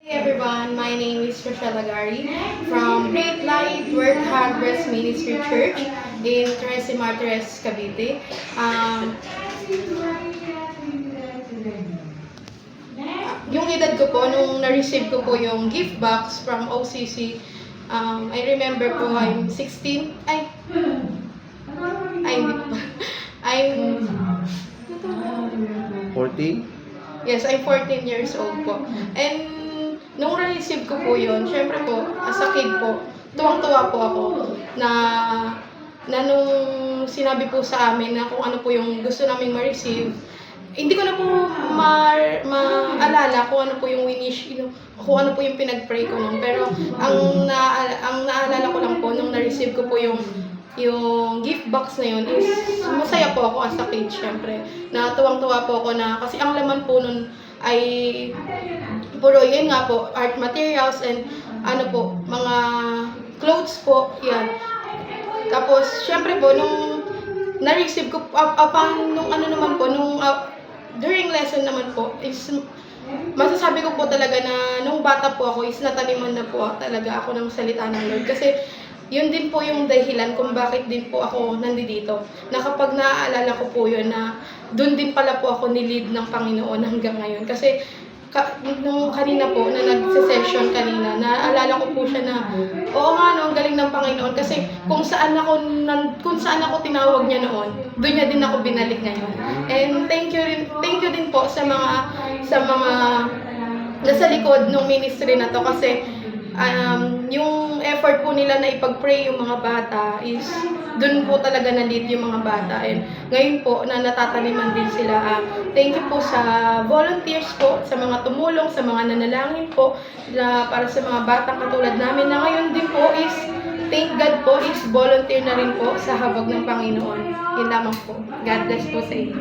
Hey everyone, my name is Rochelle Agari from Great Light Work Harvest Ministry Church in Tres Martires, Cavite. Yung edad ko po, nung na-receive ko po yung gift box from OCC, I remember po I'm 16, hindi pa. I'm 40? Yes, I'm 14 years old po. And nung na-receive ko po yun, syempre po, as a kid po, tuwang-tuwa po ako na nung sinabi po sa amin na kung ano po yung gusto naming ma-receive, hindi ko na po maalala kung ano po yung winish, kung ano po yung pinag-pray ko nun. Pero ang naalala ko lang po nung na-receive ko po yung gift box na yun is masaya po ako as a kid, syempre. Na tuwang-tuwa po ako na kasi ang laman po nun ay puro yun nga po, art materials and ano po, mga clothes po, yan. Tapos, syempre po, nung na-receive ko, nung ano naman po, during lesson naman po, is masasabi ko po talaga na nung bata po ako is nataniman na po talaga ako ng salita ng Lord. Kasi yun din po yung dahilan kung bakit din po ako nandito. Na kapag naaalala ko po yun na doon din pala po ako nilid ng Panginoon hanggang ngayon. Kasi nung kanina po na nag-session kanina, naalala ko po siya na oo nga no, ang galing ng Panginoon kasi kung saan ako tinawag niya noon, doon niya din ako binalik ngayon. And thank you din po sa mga nasa likod ng ministry na to kasi yung effort po nila na ipag-pray yung mga bata is dun po talaga na-lead yung mga bata. And ngayon po na natataniman din sila. Thank you po sa volunteers po, sa mga tumulong, sa mga nanalangin po na para sa mga batang katulad namin na ngayon din po is thank God po is volunteer na rin po sa habag ng Panginoon. Yun lamang po. God bless po sa inyo.